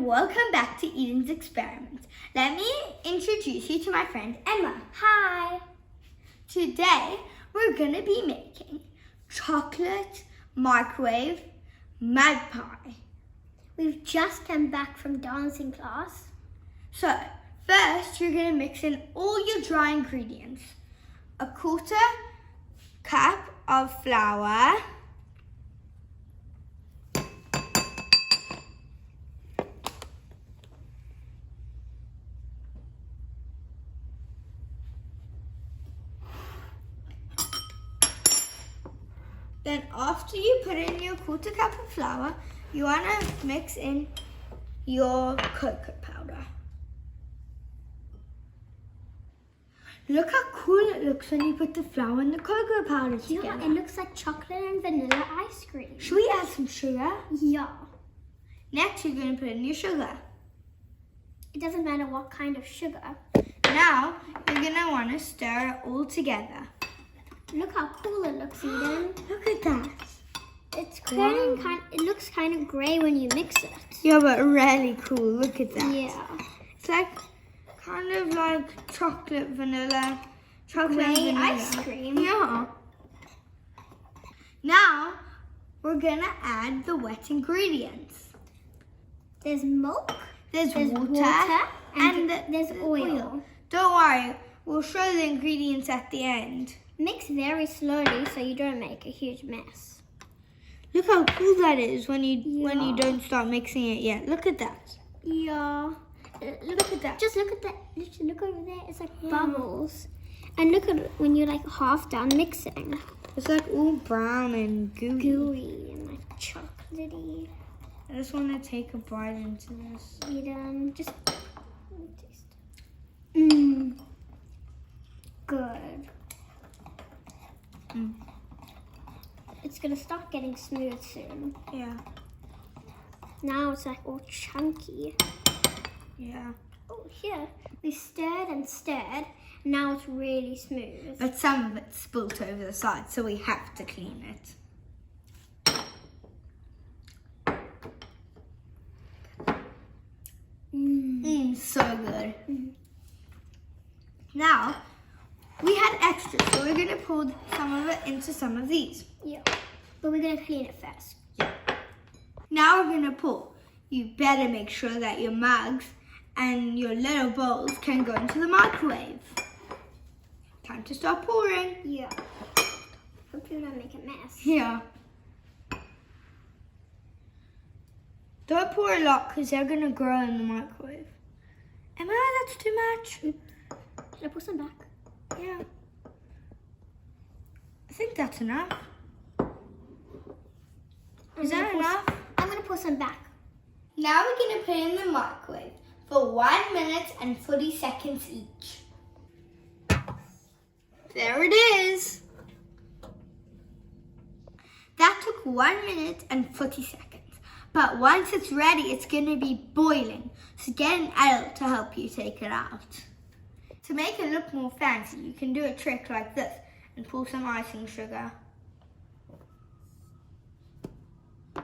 welcome back to Eden's Experiments. Let me introduce you to my friend Emma. Hi! Today we're going to be making chocolate microwave magpie. We've just come back from dancing class. So first you're going to mix in all your dry ingredients. A 1/4 cup of flour. Then after you put in your 1/4 cup of flour, you want to mix in your cocoa powder. Look how cool it looks when you put the flour and the cocoa powder together. Yeah, it looks like chocolate and vanilla ice cream. Should we add some sugar? Yeah. Next, you're going to put in your sugar. It doesn't matter what kind of sugar. Now, you're going to want to stir it all together. Look how cool it looks, Eden. Look at that. It's it looks kind of grey when you mix it. Yeah, but really cool. Look at that. Yeah. It's like kind of like chocolate vanilla. Grey ice cream. Yeah. Now, we're going to add the wet ingredients. There's milk. There's water and there's oil. Don't worry, we'll show the ingredients at the end. Mix very slowly so you don't make a huge mess. Look how cool that is when you don't start mixing it yet. Look at that. Yeah. Look at that. Just look at that. Look over there. It's like bubbles. And look at it when you're like half done mixing. It's like all brown and gooey. Gooey and like chocolatey. I just want to take a bite into this. Just taste. Mmm. Good. Mm. It's gonna start getting smooth soon. Yeah. Now it's like all chunky. Yeah. Oh, here. We stirred and stirred. Now it's really smooth. But some of it's spilt over the side, so we have to clean it. So good. Now, we had extra, so we're going to pour some of it into some of these. Yeah. But we're going to clean it first. Yeah. Now we're going to pour. You better make sure that your mugs and your little bowls can go into the microwave. Time to start pouring. Yeah. Hope you don't make a mess. Yeah. Don't pour a lot because they're going to grow in the microwave. Emma, that's too much. Should I pour some back? Yeah. I think that's enough. Is that enough? I'm going to pour some back. Now we're going to put it in the microwave for 1 minute and 40 seconds each. There it is. That took 1 minute and 40 seconds. But once it's ready, it's going to be boiling. So get an adult to help you take it out. To make it look more fancy, you can do a trick like this and pour some icing sugar. Wow.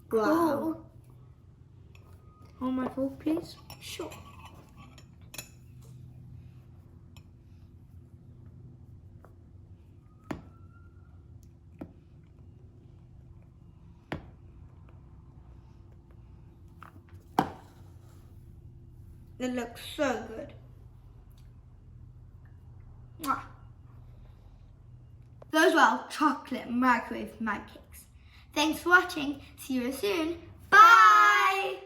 Cool. Hold my fork, please. Sure. It looks so good. Mwah. Those were our chocolate microwave mug cakes. Thanks for watching. See you soon. Bye!